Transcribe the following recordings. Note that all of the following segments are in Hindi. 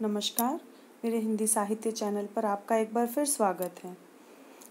नमस्कार, मेरे हिंदी साहित्य चैनल पर आपका एक बार फिर स्वागत है।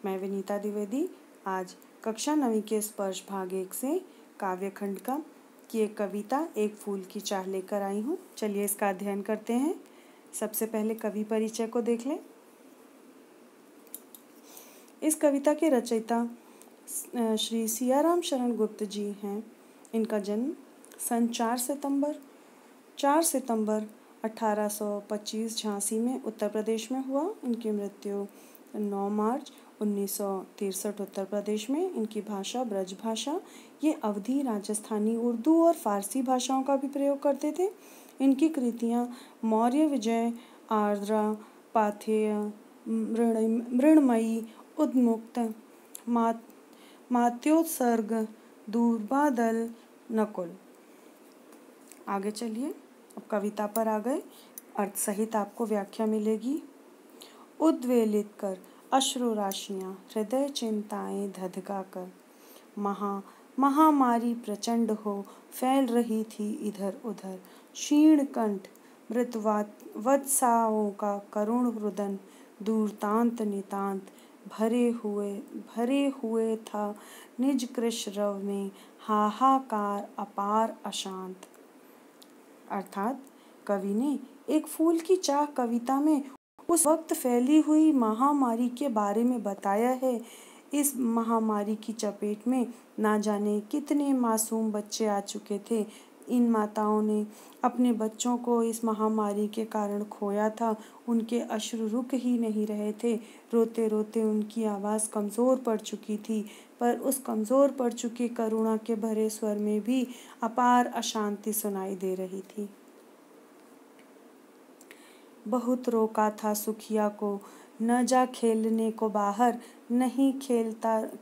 मैं विनीता द्विवेदी आज कक्षा 9वीं के स्पर्श भाग 1 से काव्यखंड की एक कविता एक फूल की चाह लेकर आई हूँ। चलिए इसका अध्ययन करते हैं। सबसे पहले कवि परिचय को देख लें। इस कविता के रचयिता श्री सियाराम शरण गुप्त जी हैं। इनका जन्म सन 4 सितंबर 1825 झांसी में उत्तर प्रदेश में हुआ। इनकी मृत्यु 9 मार्च 1963 उत्तर प्रदेश में। इनकी भाषा ब्रज भाषा। ये अवधी, राजस्थानी, उर्दू और फारसी भाषाओं का भी प्रयोग करते थे। इनकी कृतियाँ मौर्य विजय, आर्द्रा, पाथेय, मृण्मयी, उन्मुक्त, मात्योत्सर्ग, दूरबादल, नकुल। आगे चलिए, अब कविता पर आ गए। अर्थ सहित आपको व्याख्या मिलेगी। उद्वेलित कर अश्रु राशियां, हृदय चिंताएं धधका कर, महामारी प्रचंड हो फैल रही थी इधर उधर। क्षीण कंठ मृत वत्साओं का करुण रुदन, दूरतांत नितांत भरे हुए था निज कृश रव में हाहाकार अपार अशांत। अर्थात कवि ने एक फूल की चाह कविता में उस वक्त फैली हुई महामारी के बारे में बताया है। इस महामारी की चपेट में ना जाने कितने मासूम बच्चे आ चुके थे। इन माताओं ने अपने बच्चों को इस महामारी के कारण खोया था। उनके अश्रु रुक ही नहीं रहे थे। रोते रोते उनकी आवाज़ कमज़ोर पड़ चुकी थी, पर उस कमज़ोर पड़ चुकी करुणा के भरे स्वर में भी अपार अशांति सुनाई दे रही थी। बहुत रोका था सुखिया को, न जा खेलने को बाहर, नहीं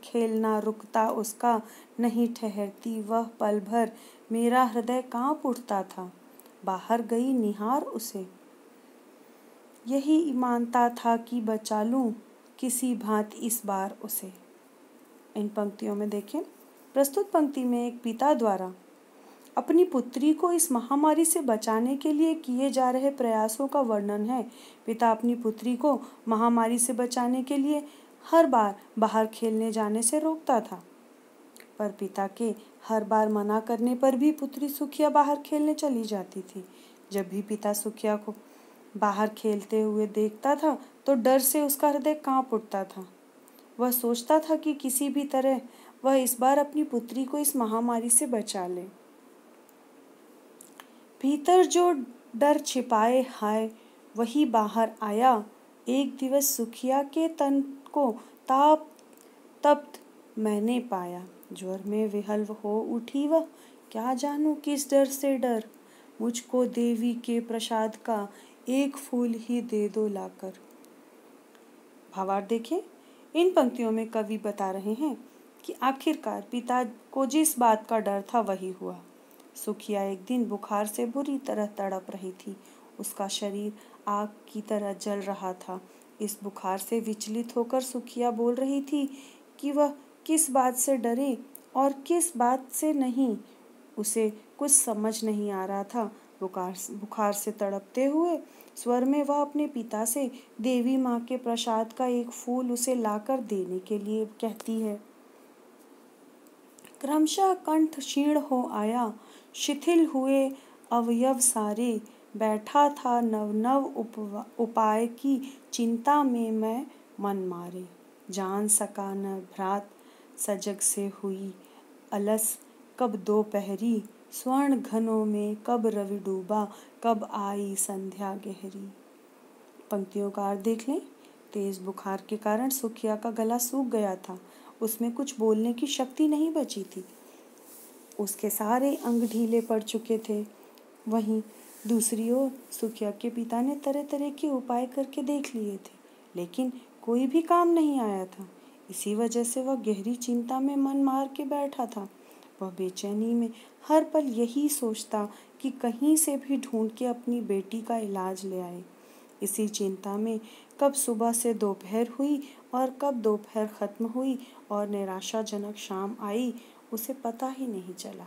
खेलना रुकता उसका, नहीं ठहरती वह पल भर। मेरा हृदय कांप उठता था, बाहर गई निहार उसे, यही मानता था कि बचा लूं किसी भांति इस बार उसे। इन पंक्तियों में देखें। प्रस्तुत पंक्ति में एक पिता द्वारा अपनी पुत्री को इस महामारी से बचाने के लिए किए जा रहे प्रयासों का वर्णन है। पिता अपनी पुत्री को महामारी से बचाने के लिए हर बार बाहर खेलने जाने से रोकता था, पर पिता के हर बार मना करने पर भी पुत्री सुखिया बाहर खेलने चली जाती थी। जब भी पिता सुखिया को बाहर खेलते हुए देखता था तो डर से उसका हृदय कांप उठता था। वह सोचता था कि किसी भी तरह वह इस बार अपनी पुत्री को इस महामारी से बचा ले। भीतर जो डर छिपाए हाय वही बाहर आया। एक दिवस सुखिया के तन को तप्त मैंने पाया। ज्वर में विहल हो उठी वह, क्या जानूं किस डर से डर। मुझको देवी के प्रसाद का एक फूल ही दे दो लाकर। भावार्थ देखें। इन पंक्तियों में कवि बता रहे हैं कि आखिरकार पिता को जिस बात का डर था वही हुआ। सुखिया एक दिन बुखार से बुरी तरह तड़प रही थी। उसका शरीर आग की तरह जल रहा था। इस बुखार से विचलित होकर सुखिया बोल रही थी कि वह किस बात से डरे और किस बात से नहीं। उसे कुछ समझ नहीं आ रहा था। बुखार से तड़पते हुए स्वर में वह अपने पिता से देवी माँ के प्रसाद का एक फूल उसे लाकर देने के लिए कहती है। क्रमशः कंठ क्षीण हो आया, शिथिल हुए अवयव सारे। बैठा था नव नव उपाय की चिंता में मैं मन मारे। जान सका न भ्रात सजग से हुई अलस, कब दोपहरी स्वर्ण घनों में कब रवि डूबा, कब आई संध्या गहरी। पंक्तियों का अर्थ देख लें। तेज बुखार के कारण सुखिया का गला सूख गया था। उसमें कुछ बोलने की शक्ति नहीं बची थी। उसके सारे अंग ढीले पड़ चुके थे। वहीं दूसरी ओर सुखिया के पिता ने तरह तरह के उपाय करके देख लिए थे, लेकिन कोई भी काम नहीं आया था। इसी वजह से वह गहरी चिंता में मन मार के बैठा था। वह बेचैनी में हर पल यही सोचता कि कहीं से भी ढूंढ के अपनी बेटी का इलाज ले आए। इसी चिंता में कब सुबह से दोपहर हुई और कब दोपहर खत्म हुई और निराशाजनक शाम आई, उसे पता ही नहीं चला।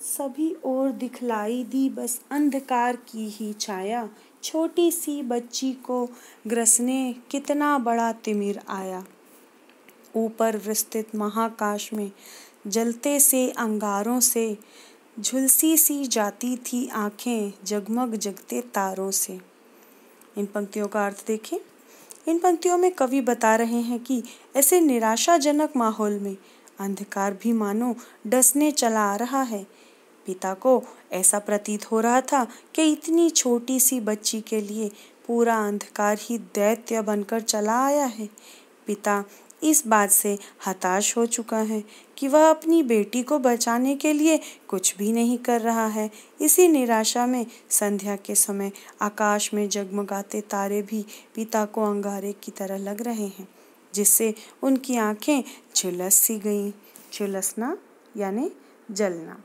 सभी ओर दिखलाई दी बस अंधकार की ही छाया। छोटी सी बच्ची को ग्रसने कितना बड़ा तिमिर आया। ऊपर विस्तृत महाकाश में जलते से अंगारों से झुलसी सी जाती थी आंखें जगमग जगते तारों से। इन पंक्तियों का अर्थ देखें। इन पंक्तियों में कवि बता रहे हैं कि ऐसे निराशाजनक माहौल में अंधकार भी मानो डसने चला आ रहा है। पिता को ऐसा प्रतीत हो रहा था कि इतनी छोटी सी बच्ची के लिए पूरा अंधकार ही दैत्य बनकर चला आया है। पिता इस बात से हताश हो चुका है कि वह अपनी बेटी को बचाने के लिए कुछ भी नहीं कर रहा है। इसी निराशा में संध्या के समय आकाश में जगमगाते तारे भी पिता को अंगारे की तरह लग रहे हैं, जिससे उनकी आंखें झुलस सी गईं। झुलसना यानी जलना।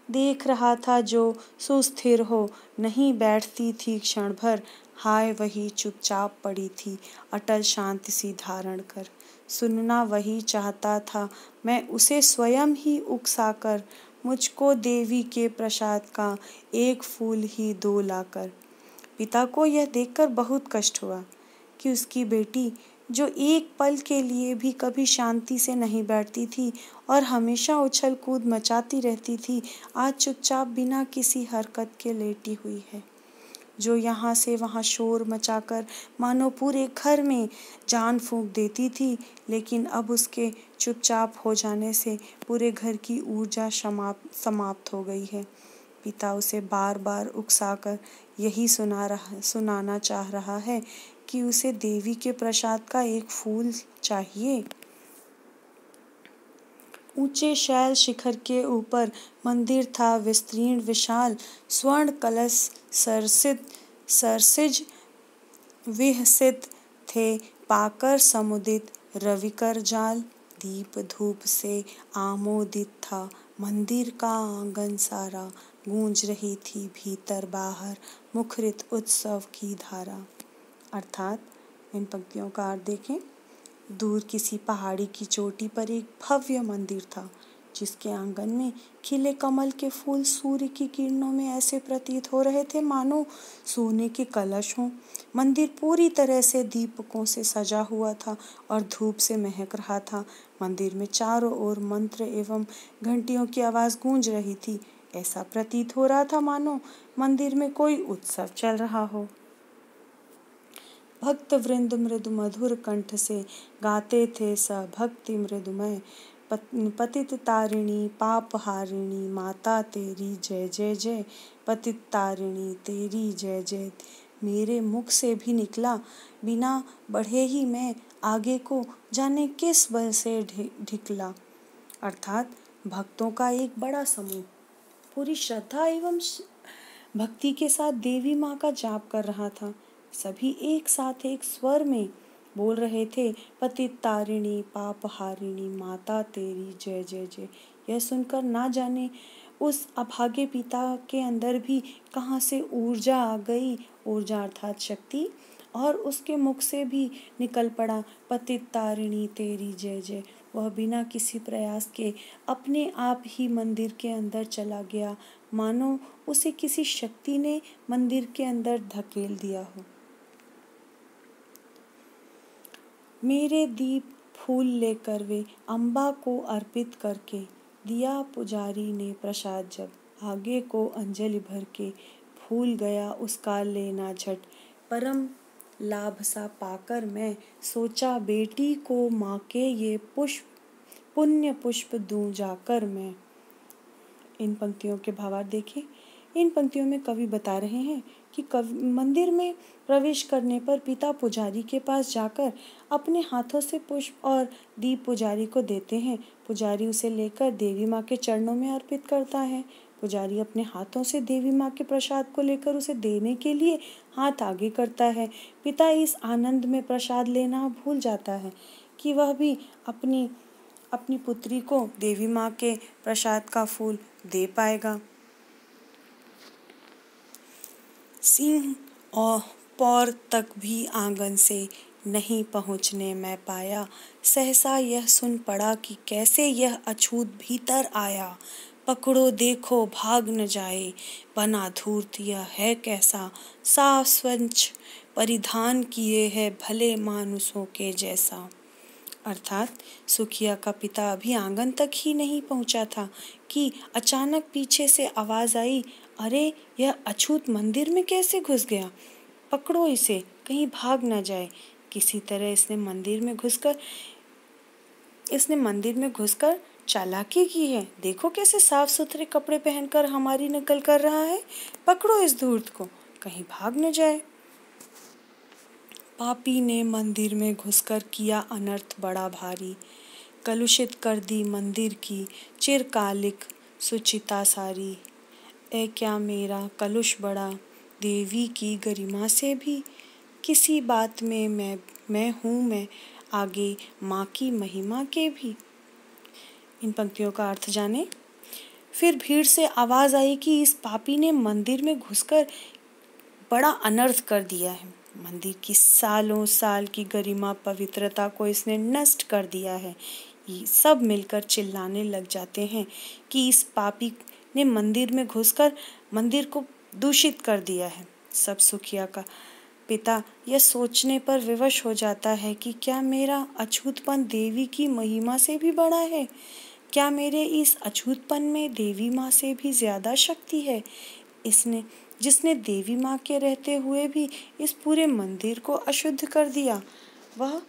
देख रहा था जो सुस्थिर हो, नहीं बैठती थी क्षण भर। हाय वही चुपचाप पड़ी थी, अटल शांति सी धारण कर। सुनना वही चाहता था मैं उसे स्वयं ही उकसाकर। मुझको देवी के प्रसाद का एक फूल ही दो लाकर। पिता को यह देखकर बहुत कष्ट हुआ कि उसकी बेटी, जो एक पल के लिए भी कभी शांति से नहीं बैठती थी और हमेशा उछल कूद मचाती रहती थी, आज चुपचाप बिना किसी हरकत के लेटी हुई है। जो यहाँ से वहाँ शोर मचाकर मानो पूरे घर में जान फूंक देती थी, लेकिन अब उसके चुपचाप हो जाने से पूरे घर की ऊर्जा समाप्त हो गई है। पिता उसे बार बार उकसाकर यही सुनाना चाह रहा है कि उसे देवी के प्रसाद का एक फूल चाहिए। ऊंचे शैल शिखर के ऊपर मंदिर था विस्तीर्ण विशाल। स्वर्ण कलश सरसिज विहसित थे पाकर समुदित रविकर जाल। दीप धूप से आमोदित था मंदिर का आंगन सारा। गूंज रही थी भीतर बाहर मुखरित उत्सव की धारा। अर्थात इन पंक्तियों का अर्थ देखें। दूर किसी पहाड़ी की चोटी पर एक भव्य मंदिर था, जिसके आंगन में खिले कमल के फूल सूर्य की किरणों में ऐसे प्रतीत हो रहे थे मानो सोने के कलश हों। मंदिर पूरी तरह से दीपकों से सजा हुआ था और धूप से महक रहा था। मंदिर में चारों ओर मंत्र एवं घंटियों की आवाज गूंज रही थी। ऐसा प्रतीत हो रहा था मानो मंदिर में कोई उत्सव चल रहा हो। भक्त वृंद मृदु मधुर कंठ से गाते थे सब भक्ति मृदुमय। पतित तारिणी पाप हारिणी माता तेरी जय जय जय। पतित तारिणी तेरी जय जय मेरे मुख से भी निकला, बिना बढ़े ही मैं आगे को जाने किस बल से ढिकला। अर्थात भक्तों का एक बड़ा समूह पूरी श्रद्धा एवं भक्ति के साथ देवी माँ का जाप कर रहा था। सभी एक साथ एक स्वर में बोल रहे थे, पतित तारिणी पाप हारिणी माता तेरी जय जय जय। यह सुनकर ना जाने उस अभागे पिता के अंदर भी कहाँ से ऊर्जा आ गई, ऊर्जा अर्थात शक्ति, और उसके मुख से भी निकल पड़ा पतित तारिणी तेरी जय जय। वह बिना किसी प्रयास के अपने आप ही मंदिर के अंदर चला गया, मानो उसे किसी शक्ति ने मंदिर के अंदर धकेल दिया हो। मेरे दीप फूल लेकर वे अम्बा को अर्पित करके, दिया पुजारी ने प्रसाद जब, आगे को अंजलि भर के, भूल गया उसका लेना झट। परम लाभ सा पाकर मैं सोचा बेटी को माँ के ये पुण्य पुष्प दूं जाकर मैं। इन पंक्तियों के भावार्थ देखें। इन पंक्तियों में कवि बता रहे हैं कि मंदिर में प्रवेश करने पर पिता पुजारी के पास जाकर अपने हाथों से पुष्प और दीप पुजारी को देते हैं। पुजारी उसे लेकर देवी माँ के चरणों में अर्पित करता है। पुजारी अपने हाथों से देवी माँ के प्रसाद को लेकर उसे देने के लिए हाथ आगे करता है। पिता इस आनंद में प्रसाद लेना भूल जाता है कि वह भी अपनी पुत्री को देवी माँ के प्रसाद का फूल दे पाएगा। सिंह और पौर तक भी आंगन से नहीं पहुँचने मैं पाया। सहसा यह सुन पड़ा कि कैसे यह अछूत भीतर आया। पकड़ो देखो भाग न जाए, बना धूर्त यह है कैसा, साफ स्वच्छ परिधान किए है भले मानुषों के जैसा। अर्थात सुखिया का पिता अभी आंगन तक ही नहीं पहुंचा था कि अचानक पीछे से आवाज आई, अरे यह अछूत मंदिर में कैसे घुस गया? पकड़ो इसे, कहीं भाग न जाए। किसी तरह इसने मंदिर में घुसकर चालाकी की है। देखो कैसे साफ सुथरे कपड़े पहनकर हमारी नकल कर रहा है। पकड़ो इस धूर्त को, कहीं भाग न जाए। पापी ने मंदिर में घुसकर किया अनर्थ बड़ा भारी, कलुषित कर दी मंदिर की चिरकालिक सुचिता सारी। ए क्या मेरा कलुष बड़ा, देवी की गरिमा से भी, किसी बात में मैं आगे माँ की महिमा के भी। इन पंक्तियों का अर्थ जाने। फिर भीड़ से आवाज आई कि इस पापी ने मंदिर में घुसकर बड़ा अनर्थ कर दिया है। मंदिर की सालों साल की गरिमा पवित्रता को इसने नष्ट कर दिया है। ये सब मिलकर चिल्लाने लग जाते हैं कि इस पापी ने मंदिर में घुसकर मंदिर को दूषित कर दिया है। सब सुखिया का पिता यह सोचने पर विवश हो जाता है कि क्या मेरा अछूतपन देवी की महिमा से भी बड़ा है? क्या मेरे इस अछूतपन में देवी माँ से भी ज्यादा शक्ति है? जिसने देवी माँ के रहते हुए भी इस पूरे मंदिर को अशुद्ध कर दिया। वह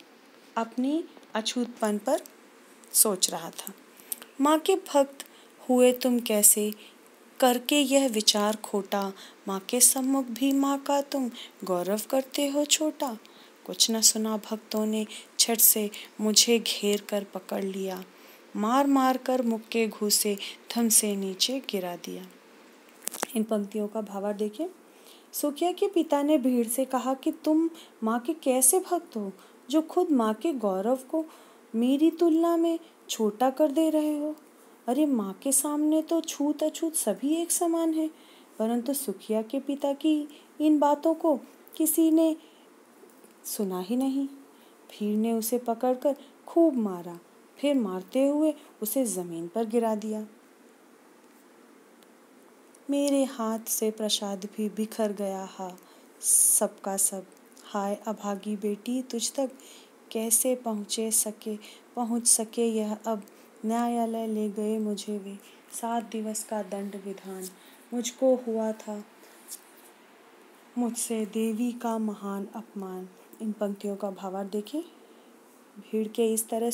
अपनी अछूतपन पर सोच रहा था। माँ के भक्त हुए तुम कैसे, करके यह विचार खोटा, माँ के सम्मुख भी माँ का तुम गौरव करते हो छोटा। कुछ न सुना भक्तों ने झट से मुझे घेर कर पकड़ लिया, मार मार कर मुक्के घूसे थम से नीचे गिरा दिया। इन पंक्तियों का भावार्थ देखिए। सुखिया के पिता ने भीड़ से कहा कि तुम माँ के कैसे भक्त हो, जो खुद माँ के गौरव को मेरी तुलना में छोटा कर दे रहे हो। अरे माँ के सामने तो छूत अछूत सभी एक समान है। परंतु सुखिया के पिता की इन बातों को किसी ने सुना ही नहीं। भीड़ ने उसे पकड़कर खूब मारा, फिर मारते हुए उसे जमीन पर गिरा दिया। मेरे हाथ से प्रसाद भी बिखर गया, हा सबका सब। हाय अभागी बेटी, तुझ तक कैसे पहुँच सके यह अब। न्यायालय ले गए मुझे वे, 7 दिवस का दंड विधान। मुझको हुआ था मुझसे देवी का महान अपमान। इन पंक्तियों का भावार्थ देखिए। भीड़ के इस तरह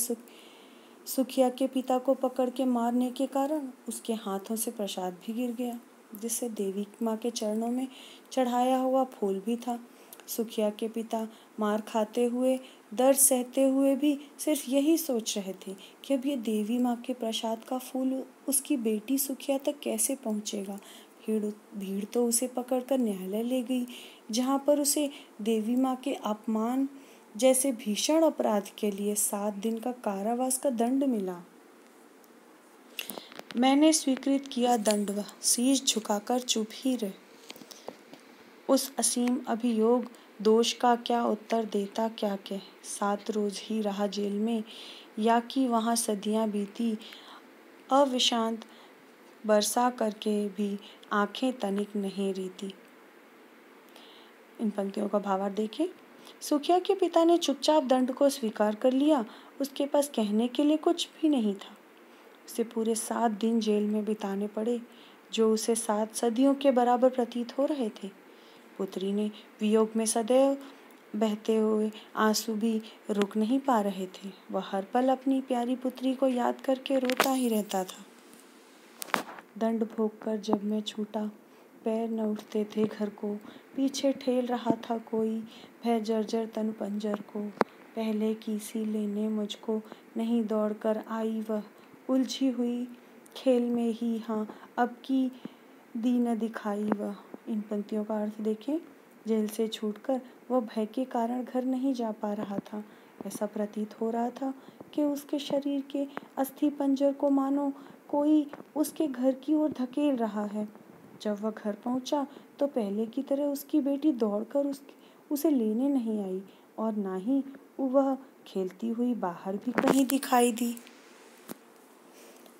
सुखिया के पिता को पकड़ के मारने के कारण उसके हाथों से प्रसाद भी गिर गया, जिससे देवी माँ के चरणों में चढ़ाया हुआ फूल भी था। सुखिया के पिता मार खाते हुए, दर्द सहते हुए भी सिर्फ यही सोच रहे थे कि अब ये देवी माँ के प्रसाद का फूल उसकी बेटी सुखिया तक कैसे पहुँचेगा। भीड़ तो उसे पकड़कर न्यायालय ले गई, जहाँ पर उसे देवी माँ के अपमान जैसे भीषण अपराध के लिए 7 दिन का कारावास का दंड मिला। मैंने स्वीकृत किया दंड, वह शीश झुकाकर चुप ही रहे। उस असीम अभियोग दोष का क्या उत्तर देता क्या कह। 7 रोज ही रहा जेल में, या कि वहाँ सदियाँ बीती। अविश्रांत बरसा करके भी आंखें तनिक नहीं रीती। इन पंक्तियों का भावार्थ देखिए। सुखिया के पिता ने चुपचाप दंड को स्वीकार कर लिया। उसके पास कहने के लिए कुछ भी नहीं था। उसे पूरे 7 दिन जेल में बिताने पड़े, जो उसे 7 सदियों के बराबर प्रतीत हो रहे थे। पुत्री ने वियोग में सदैव बहते हुए आंसू भी रुक नहीं पा रहे थे। वह हर पल अपनी प्यारी पुत्री को याद करके रोता ही रहता था। दंड भोग कर जब मैं छूटा, पैर न उठते थे घर को, पीछे ठेल रहा था कोई, भय जर्जर तन पंजर को। पहले की सी लेने मुझको नहीं दौड़ कर आई वह, उलझी हुई खेल में ही हाँ अब की दी न दिखाई वह। इन पंक्तियों का अर्थ देखें। जेल से छूटकर वह भय के कारण घर नहीं जा पा रहा था। ऐसा प्रतीत हो रहा था कि उसके शरीर के अस्थि पंजर को मानो कोई उसके घर की ओर धकेल रहा है। जब वह घर पहुंचा तो पहले की तरह उसकी बेटी दौड़कर उसे लेने नहीं आई, और ना ही वह खेलती हुई बाहर भी कहीं दिखाई दी।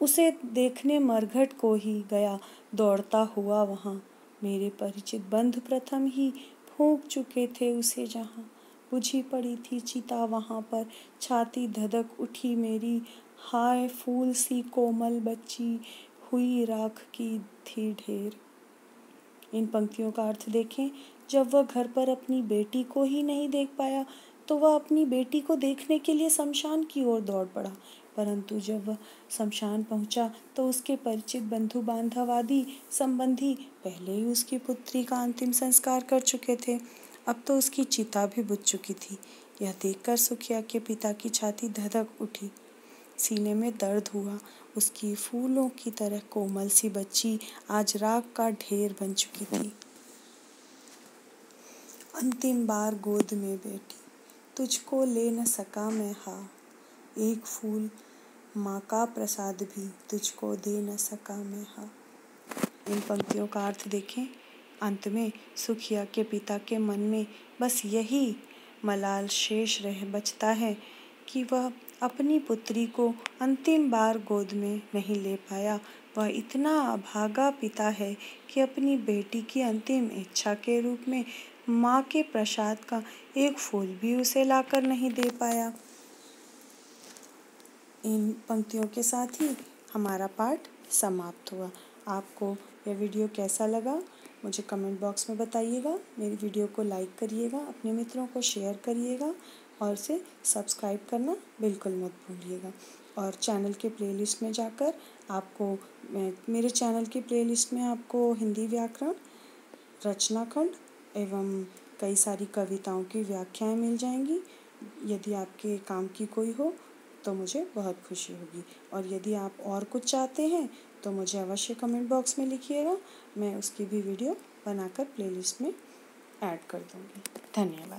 उसे देखने मरघट को ही गया दौड़ता हुआ वहाँ। मेरे परिचित बंधु प्रथम ही फूंक चुके थे उसे जहाँ। बुझी पड़ी थी चिता वहाँ पर, छाती धधक उठी मेरी। हाय फूल सी कोमल बच्ची, हुई राख की थी ढेर। इन पंक्तियों का अर्थ देखें। जब वह घर पर अपनी बेटी को ही नहीं देख पाया तो वह अपनी बेटी को देखने के लिए शमशान की ओर दौड़ पड़ा। परंतु जब वह शमशान पहुंचा तो उसके परिचित बंधु बांधव आदि संबंधी पहले ही उसकी पुत्री का अंतिम संस्कार कर चुके थे। अब तो उसकी चिता भी बुझ चुकी थी। यह देखकर सुखिया के पिता की छाती धधक उठी, सीने में दर्द हुआ। उसकी फूलों की तरह कोमल सी बच्ची आज राख का ढेर बन चुकी थी। अंतिम बार गोद में बैठी, तुझको ले न सका मैं हा। एक फूल माँ का प्रसाद भी तुझको दे न सका मैं हा। इन पंक्तियों का अर्थ देखें। अंत में सुखिया के पिता के मन में बस यही मलाल शेष रह बचता है कि वह अपनी पुत्री को अंतिम बार गोद में नहीं ले पाया। वह इतना अभागा पिता है कि अपनी बेटी की अंतिम इच्छा के रूप में माँ के प्रसाद का एक फूल भी उसे लाकर नहीं दे पाया। इन पंक्तियों के साथ ही हमारा पाठ समाप्त हुआ। आपको यह वीडियो कैसा लगा मुझे कमेंट बॉक्स में बताइएगा। मेरी वीडियो को लाइक करिएगा, अपने मित्रों को शेयर करिएगा और इसे सब्सक्राइब करना बिल्कुल मत भूलिएगा। और चैनल के प्लेलिस्ट में जाकर आपको मेरे चैनल की प्लेलिस्ट में आपको हिंदी व्याकरण, रचनाखंड एवं कई सारी कविताओं की व्याख्याएं मिल जाएंगी। यदि आपके काम की कोई हो तो मुझे बहुत खुशी होगी। और यदि आप और कुछ चाहते हैं तो मुझे अवश्य कमेंट बॉक्स में लिखिएगा। मैं उसकी भी वीडियो बनाकर प्लेलिस्ट में ऐड कर दूँगी। धन्यवाद।